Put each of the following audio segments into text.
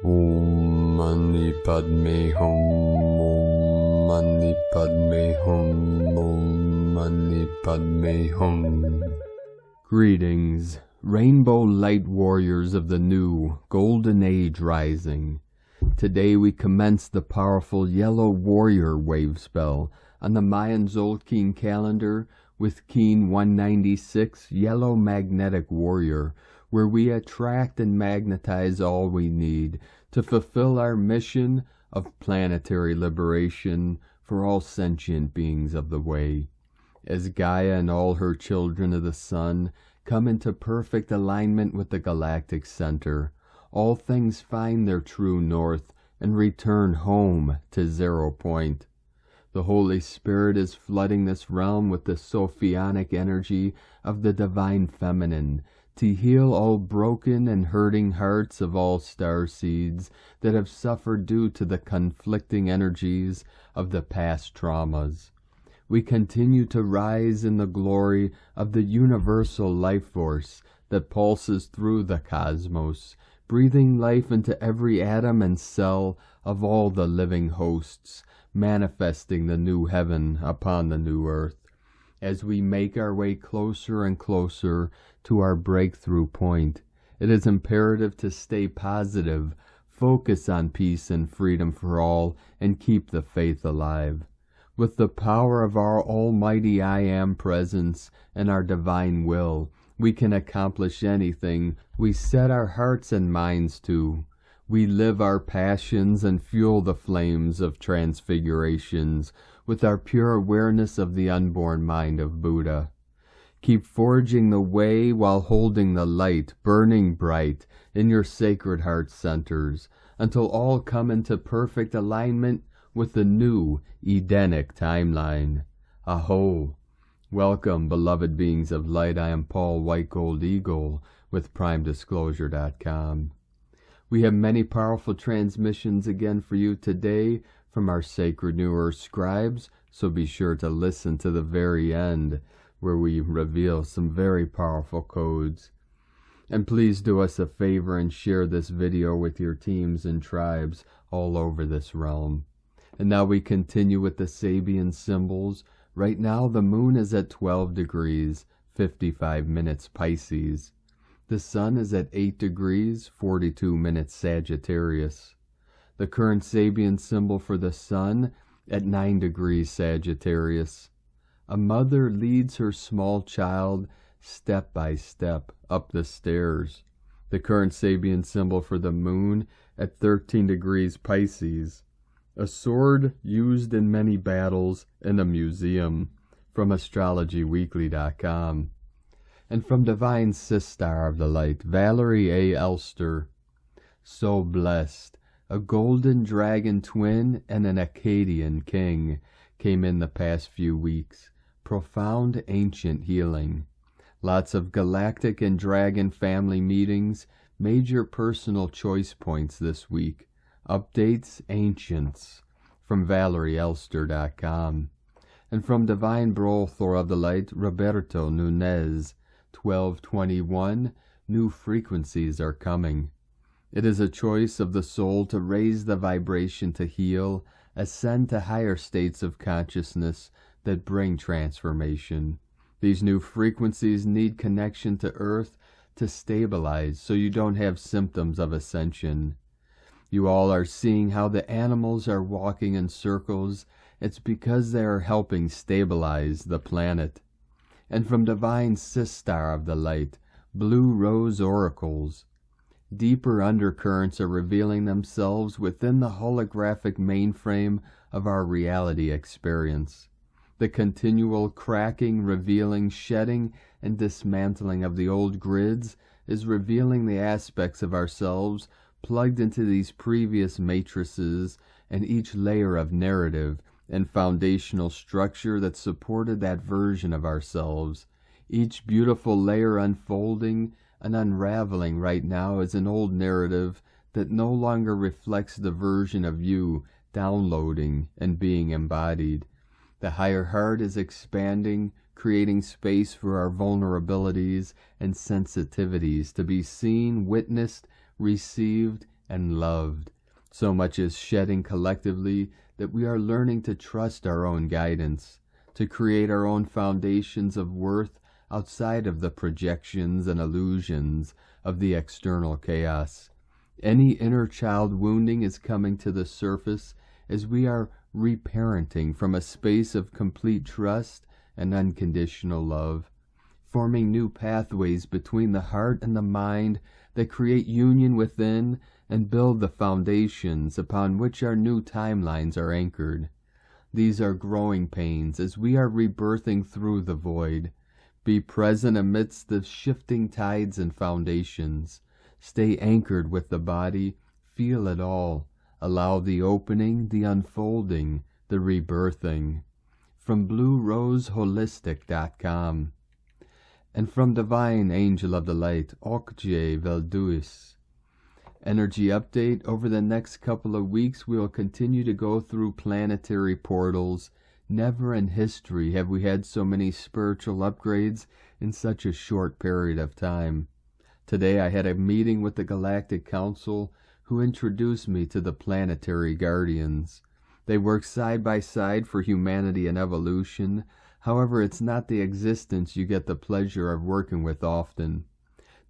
Om Mani Padme Hum. Om Mani Padme Hum. Om Mani Padme Hum. Greetings, Rainbow Light Warriors of the new Golden Age rising. Today we commence the powerful Yellow Warrior wave spell on the Mayan Tzolk'in calendar with Keen 196 Yellow Magnetic Warrior, where we attract and magnetize all we need to fulfill our mission of planetary liberation for all sentient beings of the way. As Gaia and all her children of the sun come into perfect alignment with the galactic center, all things find their true north and return home to 0 point. The Holy Spirit is flooding this realm with the Sophionic energy of the Divine Feminine to heal all broken and hurting hearts of all starseeds that have suffered due to the conflicting energies of the past traumas. We continue to rise in the glory of the universal life force that pulses through the cosmos, breathing life into every atom and cell of all the living hosts, manifesting the new heaven upon the new earth. As we make our way closer and closer to our breakthrough point, it is imperative to stay positive, focus on peace and freedom for all, and keep the faith alive. With the power of our almighty I Am presence and our divine will, we can accomplish anything we set our hearts and minds to. We live our passions and fuel the flames of transfigurations with our pure awareness of the unborn mind of Buddha. Keep forging the way while holding the light burning bright in your sacred heart centers until all come into perfect alignment with the new Edenic timeline. Aho! Welcome, beloved beings of light. I am Paul White Gold Eagle with PrimeDisclosure.com. We have many powerful transmissions again for you today from our sacred New Earth scribes, so be sure to listen to the very end where we reveal some very powerful codes. And please do us a favor and share this video with your teams and tribes all over this realm. And now we continue with the Sabian symbols. Right now the moon is at 12 degrees, 55 minutes Pisces. The sun is at 8 degrees, 42 minutes Sagittarius. The current Sabian symbol for the sun at 9 degrees Sagittarius. A mother leads her small child step by step up the stairs. The current Sabian symbol for the moon at 13 degrees Pisces. A sword used in many battles in a museum, from astrologyweekly.com. And from Divine Sistar of the Light, Valerie A. Elster. So blessed, a golden dragon twin and an Akkadian king came in the past few weeks. Profound ancient healing. Lots of galactic and dragon family meetings, major personal choice points this week. Updates ancients from ValerieElster.com. And from Divine Brothor of the Light, Roberto Nunez, 1221, new frequencies are coming. It is a choice of the soul to raise the vibration to heal, ascend to higher states of consciousness that bring transformation. These new frequencies need connection to Earth to stabilize so you don't have symptoms of ascension. You all are seeing how the animals are walking in circles. It's because they are helping stabilize the planet. And from Divine Sistar of the Light, Blue Rose Oracles. Deeper undercurrents are revealing themselves within the holographic mainframe of our reality experience. The continual cracking, revealing, shedding, and dismantling of the old grids is revealing the aspects of ourselves plugged into these previous matrices and each layer of narrative and foundational structure that supported that version of ourselves. Each beautiful layer unfolding and unraveling right now is an old narrative that no longer reflects the version of you downloading and being embodied. The higher heart is expanding, creating space for our vulnerabilities and sensitivities to be seen, witnessed, received, and loved. So much is shedding collectively that we are learning to trust our own guidance, to create our own foundations of worth outside of the projections and illusions of the external chaos. Any inner child wounding is coming to the surface as we are reparenting from a space of complete trust and unconditional love, forming new pathways between the heart and the mind that create union within and build the foundations upon which our new timelines are anchored. These are growing pains as we are rebirthing through the void. Be present amidst the shifting tides and foundations. Stay anchored with the body, feel it all. Allow the opening, the unfolding, the rebirthing. From BlueRoseHolistic.com. And from Divine Angel of the Light, Okje Velduis. Energy update. Over the next couple of weeks, we will continue to go through planetary portals. Never in history have we had so many spiritual upgrades in such a short period of time. Today I had a meeting with the Galactic Council, who introduced me to the planetary guardians. They work side by side for humanity and evolution. However, it's not the existence you get the pleasure of working with often.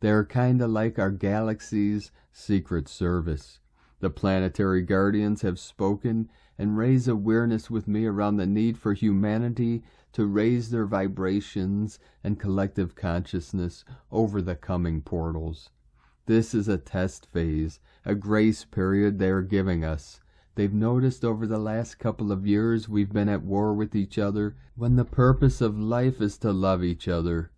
They are kinda like our galaxy's secret service. The planetary guardians have spoken and raised awareness with me around the need for humanity to raise their vibrations and collective consciousness over the coming portals. This is a test phase, a grace period they are giving us. They've noticed over the last couple of years we've been at war with each other when the purpose of life is to love each other.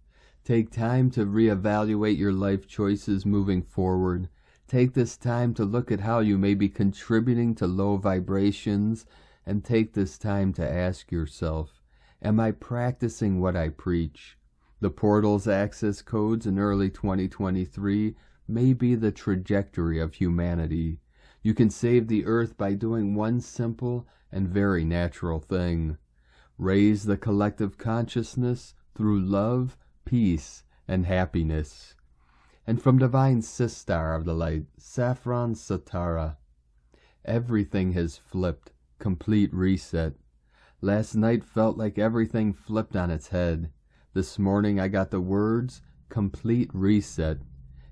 Take time to reevaluate your life choices moving forward. Take this time to look at how you may be contributing to low vibrations, and take this time to ask yourself, am I practicing what I preach? The portal's access codes in early 2023 may be the trajectory of humanity. You can save the earth by doing one simple and very natural thing. Raise the collective consciousness through love, peace, and happiness. And from Divine Sister of the Light, Saffron Satara. Everything has flipped. Complete reset. Last night felt like everything flipped on its head. This morning I got the words, complete reset.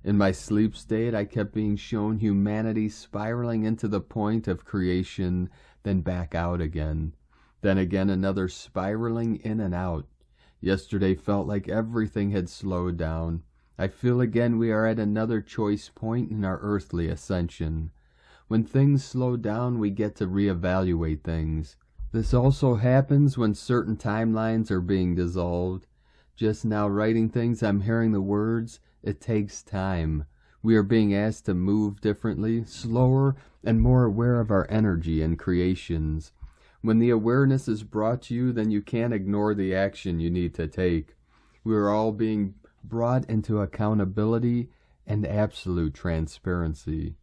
In my sleep state I kept being shown humanity spiraling into the point of creation, then back out again. Then again another spiraling in and out. Yesterday felt like everything had slowed down. I feel again we are at another choice point in our earthly ascension. When things slow down, we get to reevaluate things. This also happens when certain timelines are being dissolved. Just now writing things, I'm hearing the words, it takes time. We are being asked to move differently, slower, and more aware of our energy and creations. When the awareness is brought to you, then you can't ignore the action you need to take. We are all being brought into accountability and absolute transparency.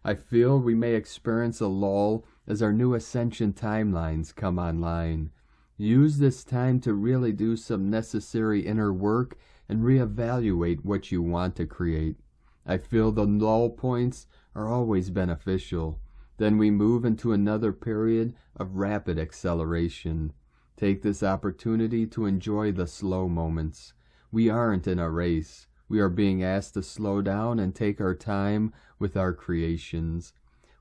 I feel we may experience a lull as our new Ascension timelines come online. Use this time to really do some necessary inner work and reevaluate what you want to create. I feel the lull points are always beneficial. Then we move into another period of rapid acceleration. Take this opportunity to enjoy the slow moments. We aren't in a race. We are being asked to slow down and take our time with our creations.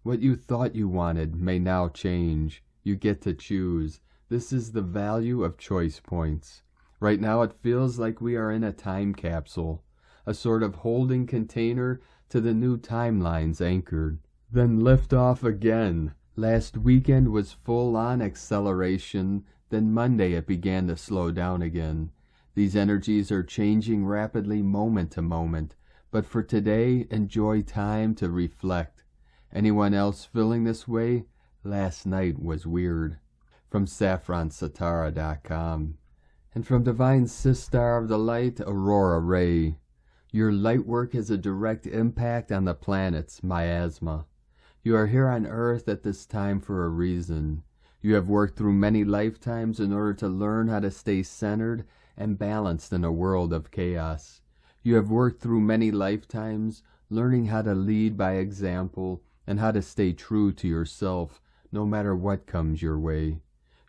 What you thought you wanted may now change. You get to choose. This is the value of choice points. Right now it feels like we are in a time capsule, a sort of holding container to the new timelines anchored. Then lift off again. Last weekend was full-on acceleration, then Monday it began to slow down again. These energies are changing rapidly moment to moment, but for today, enjoy time to reflect. Anyone else feeling this way? Last night was weird. From SaffronSatara.com. And from Divine Sister of the Light, Aurora Ray. Your light work has a direct impact on the planet's miasma. You are here on Earth at this time for a reason. You have worked through many lifetimes in order to learn how to stay centered and balanced in a world of chaos. You have worked through many lifetimes, learning how to lead by example, and how to stay true to yourself no matter what comes your way.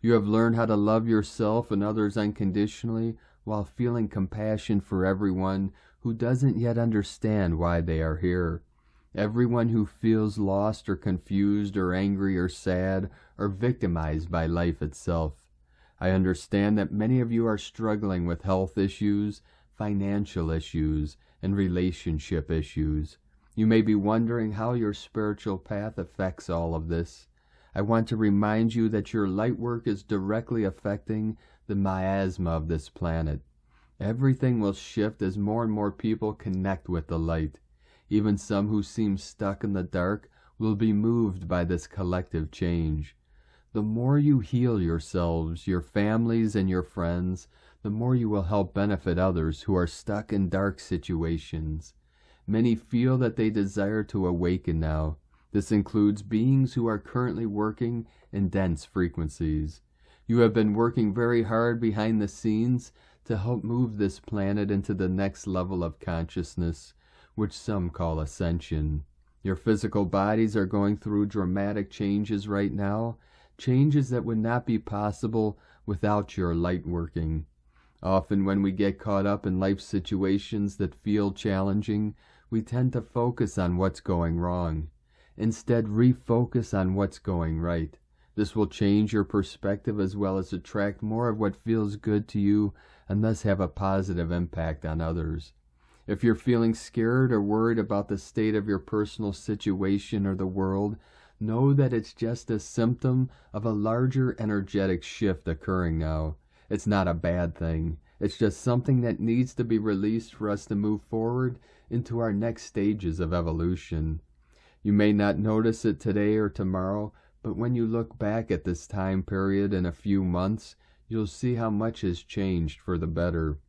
You have learned how to love yourself and others unconditionally while feeling compassion for everyone who doesn't yet understand why they are here. Everyone who feels lost or confused or angry or sad or victimized by life itself. I understand that many of you are struggling with health issues, financial issues, and relationship issues. You may be wondering how your spiritual path affects all of this. I want to remind you that your light work is directly affecting the miasma of this planet. Everything will shift as more and more people connect with the light. Even some who seem stuck in the dark will be moved by this collective change. The more you heal yourselves, your families, and your friends, the more you will help benefit others who are stuck in dark situations. Many feel that they desire to awaken now. This includes beings who are currently working in dense frequencies. You have been working very hard behind the scenes to help move this planet into the next level of consciousness, which some call Ascension. Your physical bodies are going through dramatic changes right now, changes that would not be possible without your light working. Often when we get caught up in life situations that feel challenging, we tend to focus on what's going wrong. Instead, refocus on what's going right. This will change your perspective as well as attract more of what feels good to you and thus have a positive impact on others. If you're feeling scared or worried about the state of your personal situation or the world, know that it's just a symptom of a larger energetic shift occurring now. It's not a bad thing. It's just something that needs to be released for us to move forward into our next stages of evolution. You may not notice it today or tomorrow, but when you look back at this time period in a few months, you'll see how much has changed for the better.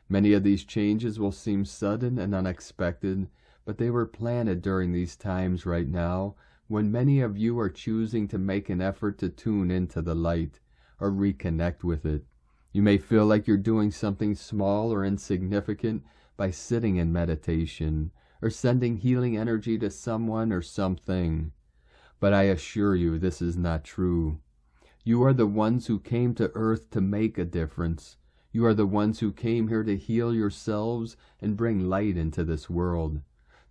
Many of these changes will seem sudden and unexpected, but they were planted during these times right now, when many of you are choosing to make an effort to tune into the light or reconnect with it. You may feel like you're doing something small or insignificant by sitting in meditation or sending healing energy to someone or something. But I assure you this is not true. You are the ones who came to Earth to make a difference. You are the ones who came here to heal yourselves and bring light into this world.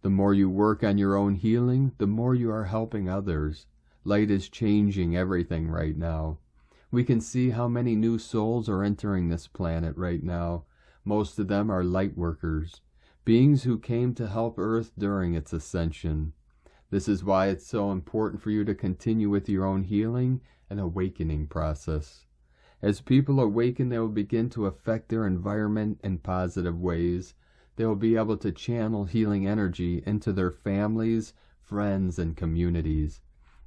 The more you work on your own healing, the more you are helping others. Light is changing everything right now. We can see how many new souls are entering this planet right now. Most of them are light workers, beings who came to help Earth during its ascension. This is why it's so important for you to continue with your own healing and awakening process. As people awaken, they will begin to affect their environment in positive ways. They will be able to channel healing energy into their families, friends, and communities.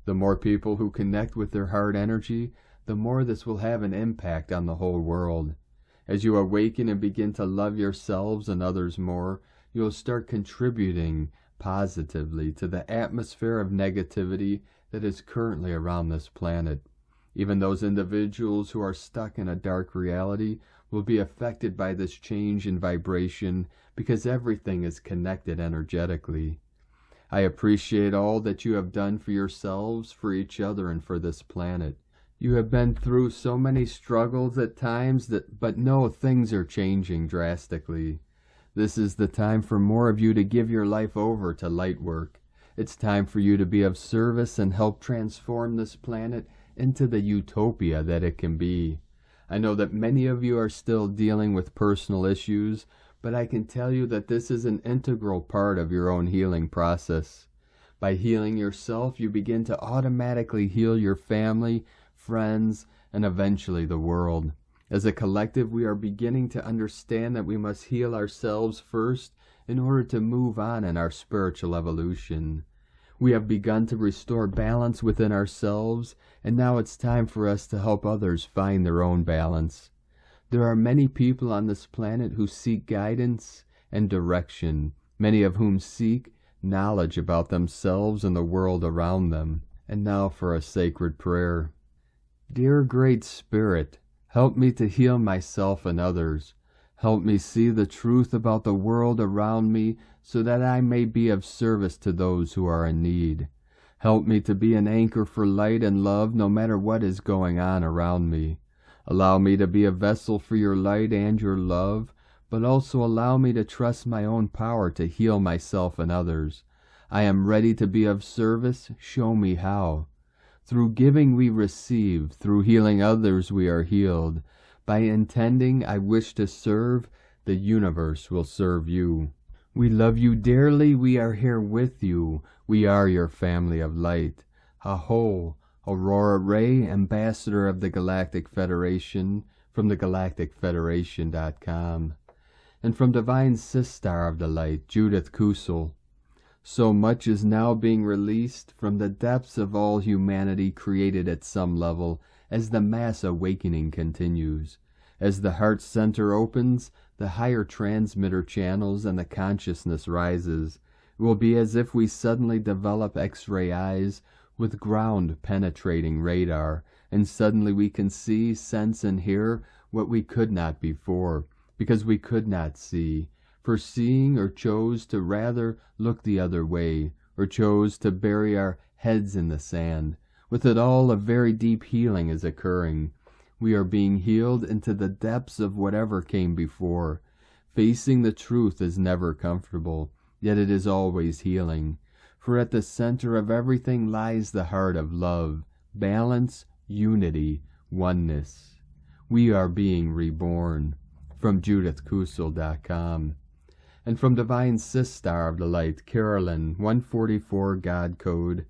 The more people who connect with their heart energy, the more this will have an impact on the whole world. As you awaken and begin to love yourselves and others more, you will start contributing positively to the atmosphere of negativity that is currently around this planet. Even those individuals who are stuck in a dark reality will be affected by this change in vibration because everything is connected energetically. I appreciate all that you have done for yourselves, for each other, and for this planet. You have been through so many struggles at times, but know things are changing drastically. This is the time for more of you to give your life over to light work. It's time for you to be of service and help transform this planet into the utopia that it can be. I know that many of you are still dealing with personal issues, but I can tell you that this is an integral part of your own healing process. By healing yourself, you begin to automatically heal your family, friends, and eventually the world. As a collective, we are beginning to understand that we must heal ourselves first in order to move on in our spiritual evolution. We have begun to restore balance within ourselves, and now it's time for us to help others find their own balance. There are many people on this planet who seek guidance and direction, many of whom seek knowledge about themselves and the world around them. And now for a sacred prayer. Dear Great Spirit, help me to heal myself and others. Help me see the truth about the world around me so that I may be of service to those who are in need. Help me to be an anchor for light and love no matter what is going on around me. Allow me to be a vessel for your light and your love, but also allow me to trust my own power to heal myself and others. I am ready to be of service. Show me how. Through giving we receive, through healing others we are healed. By intending I wish to serve, the universe will serve you. We love you dearly, we are here with you. We are your family of light. Aho, Aurora Ray, Ambassador of the Galactic Federation, from the galacticfederation.com. And from Divine Sistar of the Light, Judith Kusel. So much is now being released from the depths of all humanity created at some level as the mass awakening continues. As the heart center opens, the higher transmitter channels and the consciousness rises. It will be as if we suddenly develop X-ray eyes with ground-penetrating radar, and suddenly we can see, sense, and hear what we could not before, because we could not see. For seeing or chose to rather look the other way, or chose to bury our heads in the sand. With it all, a very deep healing is occurring. We are being healed into the depths of whatever came before. Facing the truth is never comfortable, yet it is always healing. For at the center of everything lies the heart of love, balance, unity, oneness. We are being reborn. From JudithKusel.com. And from Divine Sistar of the Light, Carolyn, 144 God Code.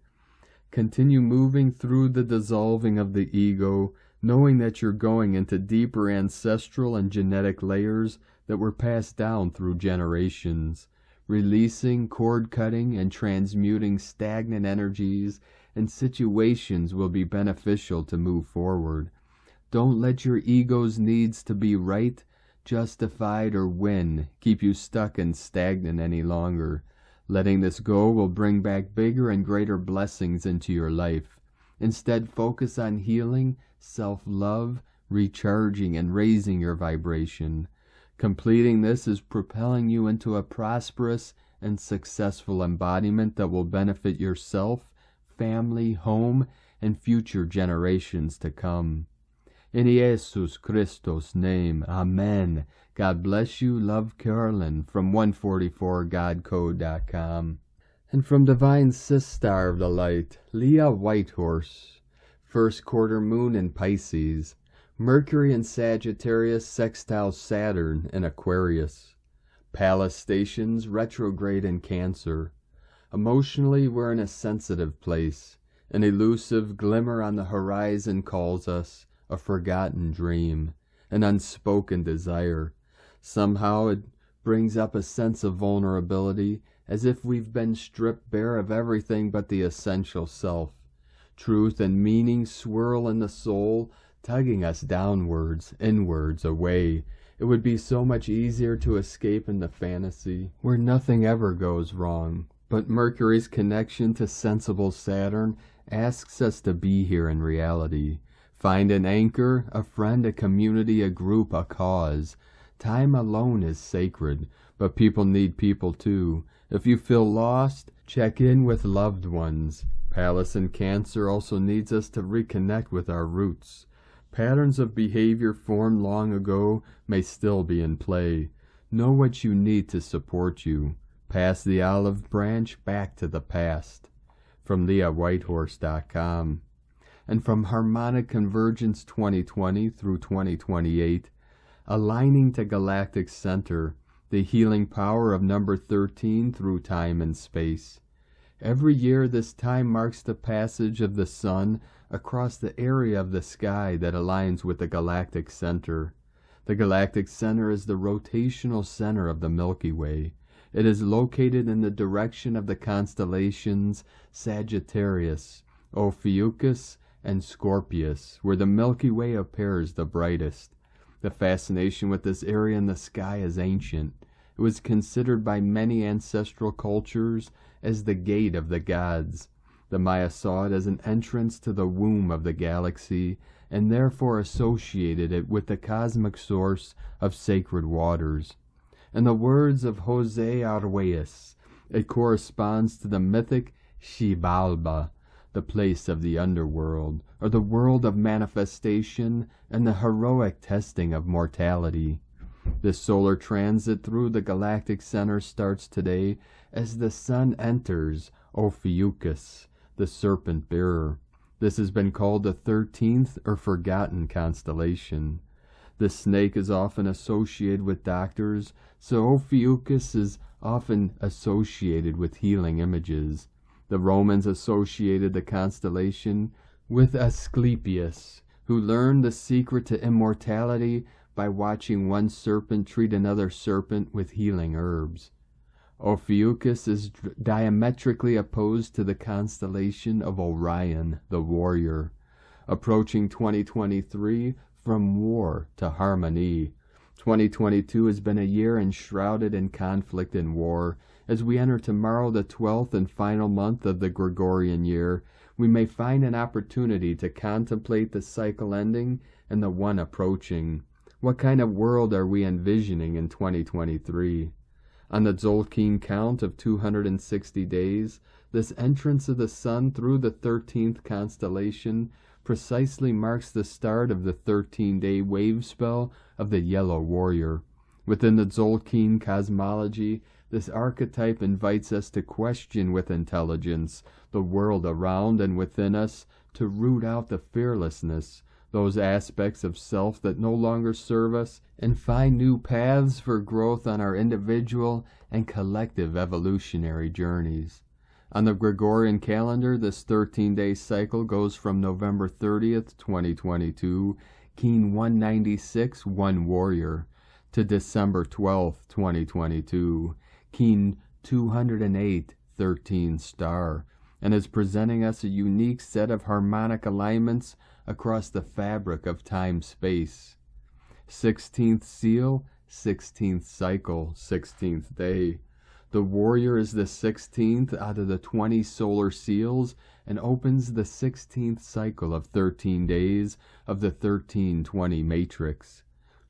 Continue moving through the dissolving of the ego, knowing that you're going into deeper ancestral and genetic layers that were passed down through generations, releasing, cord-cutting, and transmuting stagnant energies, and situations will be beneficial to move forward. Don't let your ego's needs to be right, justified, or win keep you stuck and stagnant any longer. Letting this go will bring back bigger and greater blessings into your life. Instead, focus on healing, self-love, recharging, and raising your vibration. Completing this is propelling you into a prosperous and successful embodiment that will benefit yourself, family, home, and future generations to come. In Jesus Christos' name, Amen. God bless you. Love, Carolyn, from 144godcode.com. And from Divine Sistar of the Light, Leah Whitehorse. First quarter moon in Pisces. Mercury in Sagittarius sextile Saturn in Aquarius. Palace stations retrograde in Cancer. Emotionally, we're in a sensitive place. An elusive glimmer on the horizon calls us. A forgotten dream, an unspoken desire. Somehow it brings up a sense of vulnerability, as if we've been stripped bare of everything but the essential self. Truth and meaning swirl in the soul, tugging us downwards, inwards, away. It would be so much easier to escape into fantasy, where nothing ever goes wrong. But Mercury's connection to sensible Saturn asks us to be here in reality. Find an anchor, a friend, a community, a group, a cause. Time alone is sacred, but people need people too. If you feel lost, check in with loved ones. Palace in Cancer also needs us to reconnect with our roots. Patterns of behavior formed long ago may still be in play. Know what you need to support you. Pass the olive branch back to the past. From LeahWhitehorse.com. And from Harmonic Convergence 2020 through 2028, aligning to Galactic Center, the healing power of number 13 through time and space. Every year this time marks the passage of the sun across the area of the sky that aligns with the Galactic Center. The Galactic Center is the rotational center of the Milky Way. It is located in the direction of the constellations Sagittarius, Ophiuchus, and Scorpius, where the Milky Way appears the brightest. The fascination with this area in the sky is ancient. It was considered by many ancestral cultures as the gate of the gods. The Maya saw it as an entrance to the womb of the galaxy, and therefore associated it with the cosmic source of sacred waters. In the words of Jose Arguelles, it corresponds to the mythic Xibalba, the place of the underworld, or the world of manifestation and the heroic testing of mortality. This solar transit through the galactic center starts today as the sun enters Ophiuchus, the serpent bearer. This has been called the 13th or forgotten constellation. The snake is often associated with doctors, so Ophiuchus is often associated with healing images. The Romans associated the constellation with Asclepius, who learned the secret to immortality by watching one serpent treat another serpent with healing herbs. Ophiuchus is diametrically opposed to the constellation of Orion, the warrior, approaching 2023 from war to harmony. 2022 has been a year enshrouded in conflict and war. As we enter tomorrow, the 12th and final month of the Gregorian year, we may find an opportunity to contemplate the cycle ending and the one approaching. What kind of world are we envisioning in 2023? On the Tzolk'in count of 260 days, this entrance of the sun through the 13th constellation precisely marks the start of the 13-day wave spell of the Yellow Warrior. Within the Tzolk'in cosmology, this archetype invites us to question with intelligence the world around and within us, to root out the fearlessness, those aspects of self that no longer serve us, and find new paths for growth on our individual and collective evolutionary journeys. On the Gregorian calendar, this 13-day cycle goes from November 30th, 2022, Keen 196, 1 Warrior, to December 12th, 2022, Keen 208, 13 Star, and is presenting us a unique set of harmonic alignments across the fabric of time-space. 16th seal, 16th cycle, 16th day. The warrior is the 16th out of the 20 solar seals and opens the 16th cycle of 13 days of the 1320 matrix.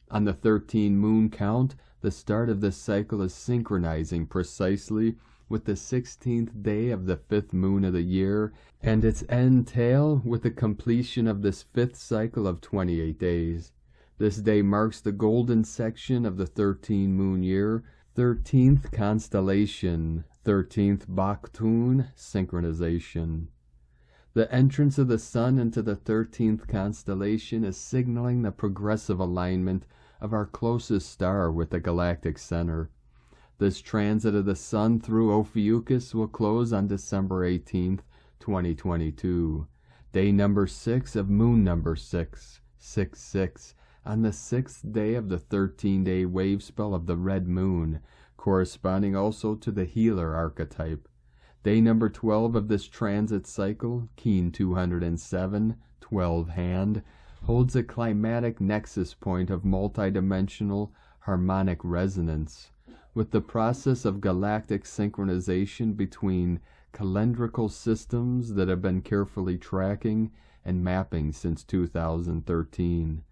On the 13 moon count, the start of this cycle is synchronizing precisely with the 16th day of the 5th moon of the year, and its end tail with the completion of this 5th cycle of 28 days. This day marks the golden section of the 13 moon year, 13th constellation, 13th Baktun synchronization. The entrance of the sun into the 13th constellation is signaling the progressive alignment of our closest star with the galactic center. This transit of the sun through Ophiuchus will close on December 18th, 2022, day number 6 of moon number 6, 6-6, on the 6th day of the 13-day wave spell of the red moon, corresponding also to the healer archetype. Day number 12 of this transit cycle, Keen 207, 12 hand, holds a climatic nexus point of multidimensional harmonic resonance, with the process of galactic synchronization between calendrical systems that have been carefully tracking and mapping since 2013.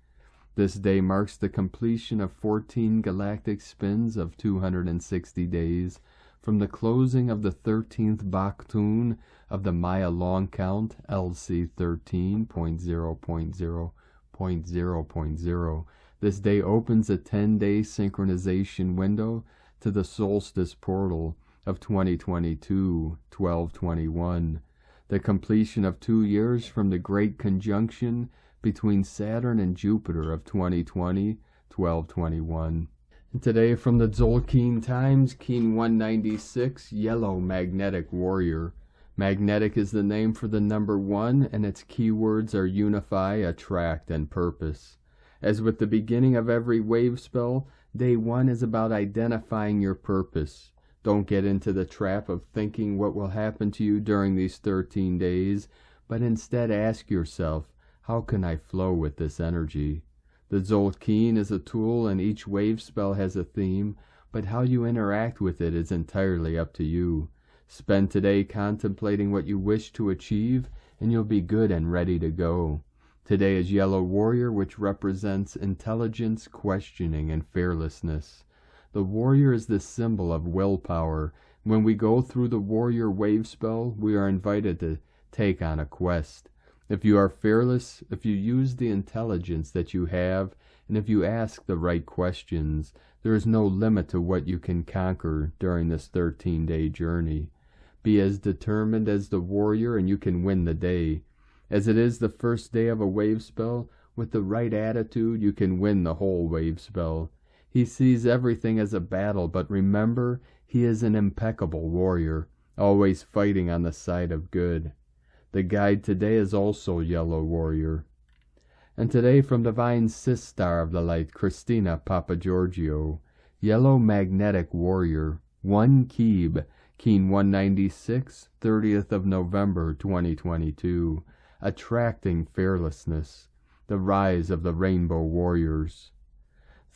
This day marks the completion of 14 galactic spins of 260 days from the closing of the 13th Baktun of the Maya long count LC 13.0.0.0.0. This day opens a 10-day synchronization window to the solstice portal of 2022, 12/21, the completion of 2 years from the great conjunction between Saturn and Jupiter of 2020, 12/21. And today from the Tzolk'in Times, Keen 196, Yellow Magnetic Warrior. Magnetic is the name for the number 1, and its keywords are unify, attract, and purpose. As with the beginning of every wave spell, day 1 is about identifying your purpose. Don't get into the trap of thinking what will happen to you during these 13 days, but instead ask yourself, how can I flow with this energy? The Tzolk'in is a tool and each wave spell has a theme, but how you interact with it is entirely up to you. Spend today contemplating what you wish to achieve, and you'll be good and ready to go. Today is Yellow Warrior, which represents intelligence, questioning, and fearlessness. The warrior is the symbol of willpower. When we go through the warrior wave spell, we are invited to take on a quest. If you are fearless, if you use the intelligence that you have, and if you ask the right questions, there is no limit to what you can conquer during this 13-day journey. Be as determined as the warrior and you can win the day. As it is the first day of a wave spell, with the right attitude you can win the whole wave spell. He sees everything as a battle, but remember, he is an impeccable warrior, always fighting on the side of good. The guide today is also Yellow Warrior. And today from Divine Sistar of the Light, Christina Papagiorgio, Yellow Magnetic Warrior, 1 Keeb, Keen 196, 30th of November 2022, Attracting Fearlessness, the Rise of the Rainbow Warriors.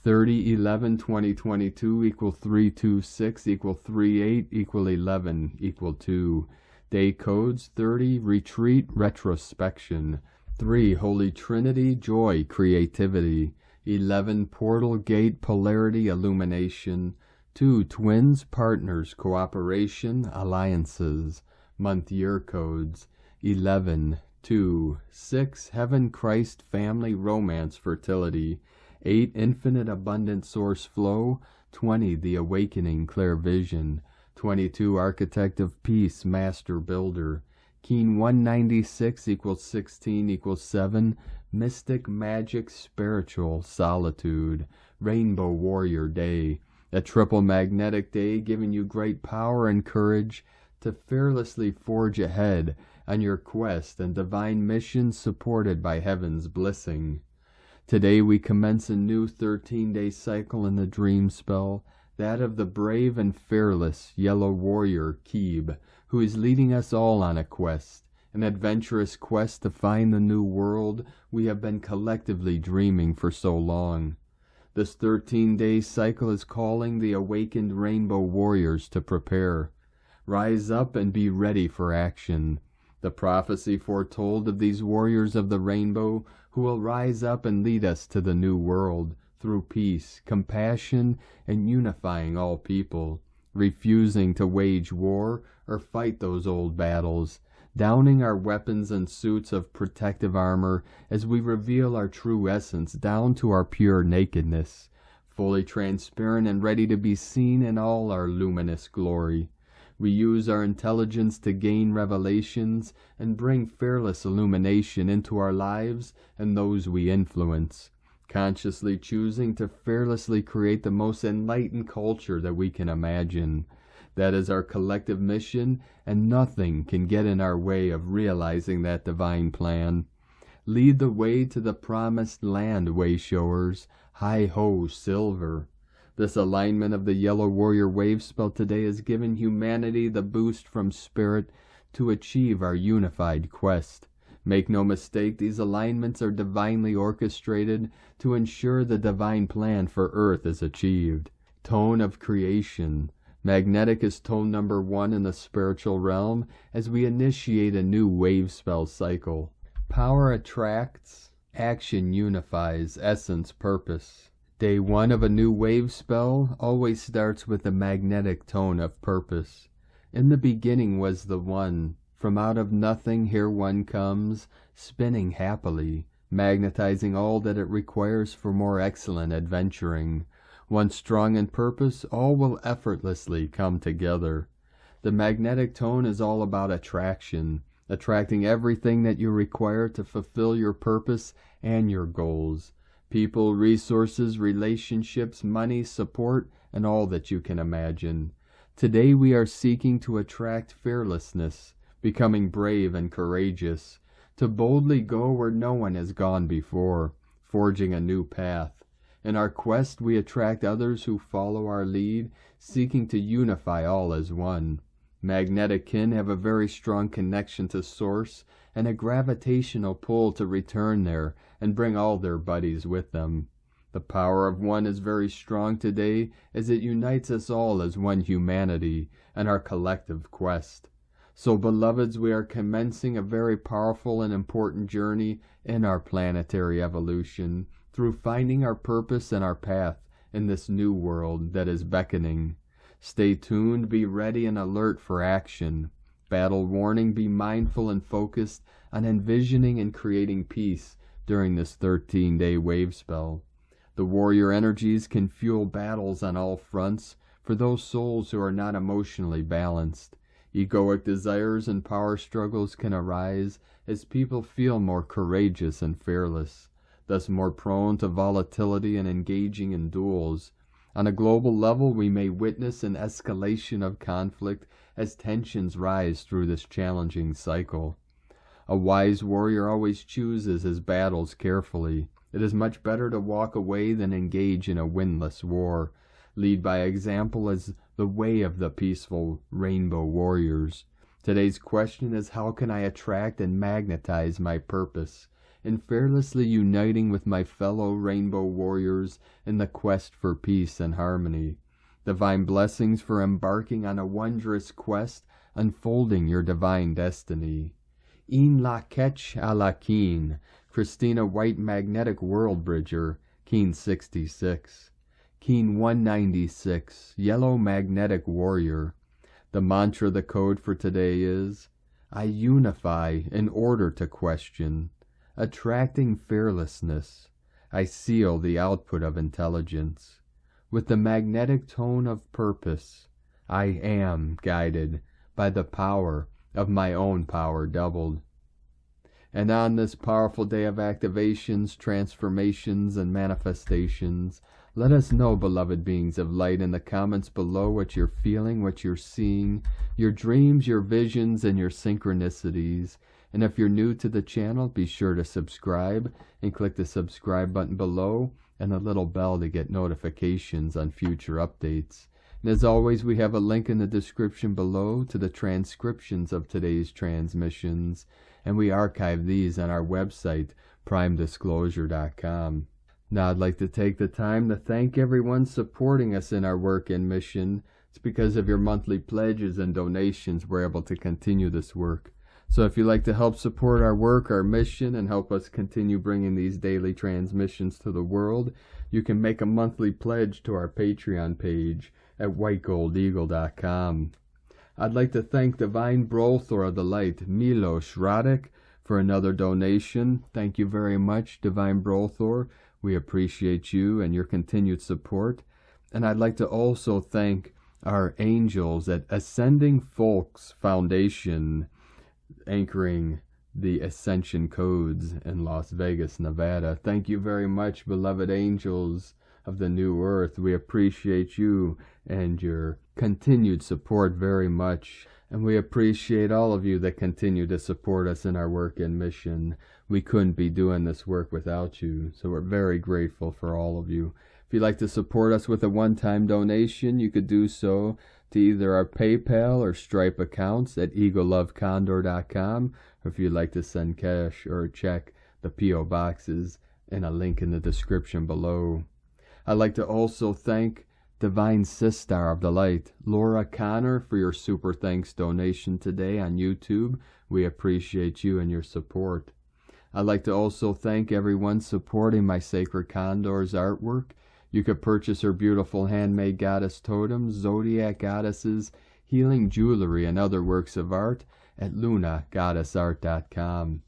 30-11-2022 equal 326 equal 38 equal 11 equal 2. Day codes 30 Retreat Retrospection, 3 Holy Trinity Joy Creativity, 11 Portal Gate Polarity Illumination, 2 Twins Partners Cooperation Alliances. Month year codes 11 2 6 Heaven Christ Family Romance Fertility, 8 Infinite Abundant Source Flow, 20 The Awakening Clear Vision, 22 Architect of Peace Master Builder, Keen 196 equals 16 equals 7 Mystic Magic Spiritual Solitude, Rainbow Warrior Day, a triple magnetic day giving you great power and courage to fearlessly forge ahead on your quest and divine mission supported by heaven's blessing. Today we commence a new 13-day cycle in the dream spell, that of the brave and fearless Yellow Warrior Keeb, who is leading us all on a quest, an adventurous quest to find the new world we have been collectively dreaming for so long. This 13-day cycle is calling the awakened Rainbow Warriors to prepare. Rise up and be ready for action. The prophecy foretold of these warriors of the rainbow who will rise up and lead us to the new world through peace, compassion, and unifying all people, refusing to wage war or fight those old battles, downing our weapons and suits of protective armor as we reveal our true essence down to our pure nakedness, fully transparent and ready to be seen in all our luminous glory. We use our intelligence to gain revelations and bring fearless illumination into our lives and those we influence, consciously choosing to fearlessly create the most enlightened culture that we can imagine. That is our collective mission, and nothing can get in our way of realizing that divine plan. Lead the way to the promised land, Wayshowers. Hi-ho, Silver. This alignment of the Yellow Warrior wave spell today has given humanity the boost from spirit to achieve our unified quest. Make no mistake, these alignments are divinely orchestrated to ensure the divine plan for Earth is achieved. Tone of creation. Magnetic is tone number 1 in the spiritual realm as we initiate a new wave spell cycle. Power attracts, action unifies, essence purpose. Day 1 of a new wave spell always starts with a magnetic tone of purpose. In the beginning was the One. From out of nothing here one comes, spinning happily, magnetizing all that it requires for more excellent adventuring. Once strong in purpose, all will effortlessly come together. The magnetic tone is all about attraction, attracting everything that you require to fulfill your purpose and your goals. People, resources, relationships, money, support, and all that you can imagine. Today we are seeking to attract fearlessness, becoming brave and courageous, to boldly go where no one has gone before, forging a new path. In our quest we attract others who follow our lead, seeking to unify all as one. Magnetic kin have a very strong connection to Source and a gravitational pull to return there and bring all their buddies with them. The power of one is very strong today as it unites us all as one humanity and our collective quest. So, beloveds, we are commencing a very powerful and important journey in our planetary evolution through finding our purpose and our path in this new world that is beckoning. Stay tuned, be ready and alert for action. Battle warning, be mindful and focused on envisioning and creating peace during this 13-day wave spell. The warrior energies can fuel battles on all fronts for those souls who are not emotionally balanced. Egoic desires and power struggles can arise as people feel more courageous and fearless, thus more prone to volatility and engaging in duels. On a global level, we may witness an escalation of conflict as tensions rise through this challenging cycle. A wise warrior always chooses his battles carefully. It is much better to walk away than engage in a winless war. Lead by example as the way of the peaceful rainbow warriors. Today's question is, how can I attract and magnetize my purpose in fearlessly uniting with my fellow rainbow warriors in the quest for peace and harmony? Divine blessings for embarking on a wondrous quest, unfolding your divine destiny. In la ketch a la keen, Christina White Magnetic World Bridger, Keen 66. Keen 196, Yellow Magnetic Warrior. The mantra, the code for today is, I unify in order to question. Attracting fearlessness, I seal the output of intelligence. With the magnetic tone of purpose, I am guided by the power of my own power doubled. And on this powerful day of activations, transformations, and manifestations, let us know, beloved beings of light, in the comments below what you're feeling, what you're seeing, your dreams, your visions, and your synchronicities. And if you're new to the channel, be sure to subscribe and click the subscribe button below and the little bell to get notifications on future updates. And as always, we have a link in the description below to the transcriptions of today's transmissions, and we archive these on our website, primedisclosure.com. Now I'd like to take the time to thank everyone supporting us in our work and mission. It's because of your monthly pledges and donations we're able to continue this work. So if you'd like to help support our work, our mission, and help us continue bringing these daily transmissions to the world, you can make a monthly pledge to our Patreon page at whitegoldeagle.com. I'd like to thank Divine Brothor of the Light, Milos Radek, for another donation. Thank you very much, Divine Brothor. We appreciate you and your continued support. And I'd like to also thank our angels at Ascending Folks Foundation, anchoring the Ascension codes in Las Vegas, Nevada. Thank you very much, beloved angels of the new earth. We appreciate you and your continued support very much. And we appreciate all of you that continue to support us in our work and mission. We couldn't be doing this work without you, so we're very grateful for all of you. If you'd like to support us with a one-time donation, you could do so to either our PayPal or Stripe accounts at eaglelovecondor.com, or if you'd like to send cash or a check, the P.O. boxes and a link in the description below. I'd like to also thank Divine Sistar of the Light, Laura Connor, for your super thanks donation today on YouTube. We appreciate you and your support. I'd like to also thank everyone supporting my Sacred Condor's artwork. You could purchase her beautiful handmade goddess totems, zodiac goddesses, healing jewelry, and other works of art at lunagoddessart.com.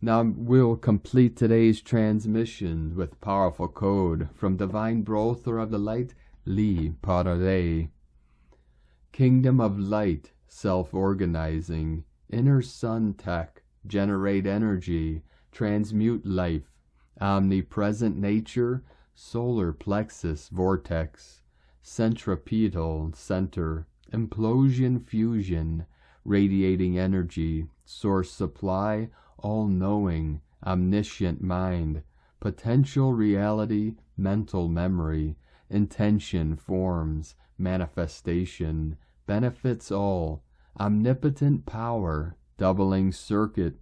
Now we'll complete today's transmission with powerful code from Divine Brothor of the Light, Li Prairie. Kingdom of Light, self-organizing, inner sun tech, generate energy, transmute life, omnipresent nature, solar plexus vortex, centripetal center, implosion fusion, radiating energy, source supply, all-knowing, omniscient mind, potential reality, mental memory, intention forms, manifestation, benefits all, omnipotent power, doubling circuit,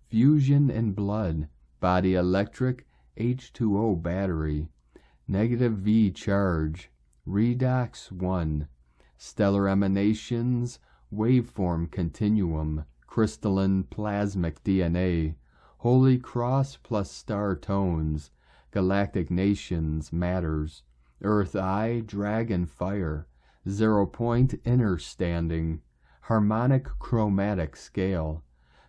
fusion in blood, body electric, H2O battery, negative V charge, redox 1, stellar emanations, waveform continuum, crystalline plasmic DNA, Holy Cross plus star tones, galactic nations matters, Earth Eye, dragon fire, 0 point inner standing, harmonic chromatic scale,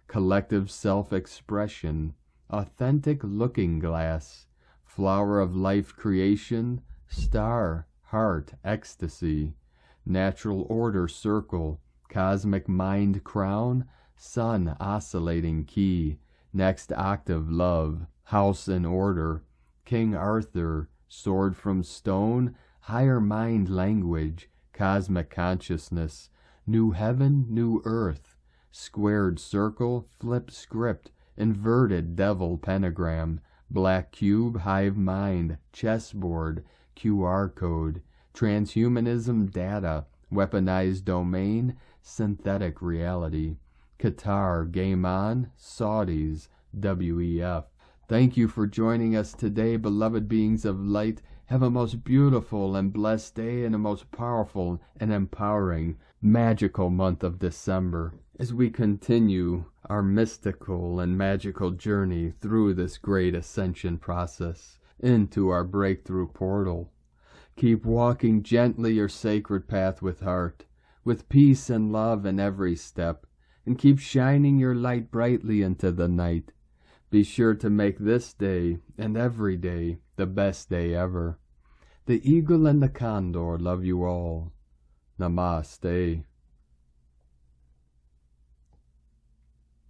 collective self-expression, authentic looking glass, flower of life creation, star, heart, ecstasy, natural order circle, cosmic mind crown, sun oscillating key, next octave love, house in order, King Arthur, sword from stone, higher mind language, cosmic consciousness, new heaven, new earth, squared circle, flip script, inverted devil pentagram, black cube, hive mind, chessboard, QR code, transhumanism data, weaponized domain, synthetic reality, Qatar, Game On, Saudis, WEF. Thank you for joining us today, beloved beings of light. Have a most beautiful and blessed day and a most powerful and empowering, magical month of December as we continue our mystical and magical journey through this great ascension process into our breakthrough portal. Keep walking gently your sacred path with heart, with peace and love in every step, and keep shining your light brightly into the night. Be sure to make this day and every day the best day ever. The eagle and the condor love you all. Namaste.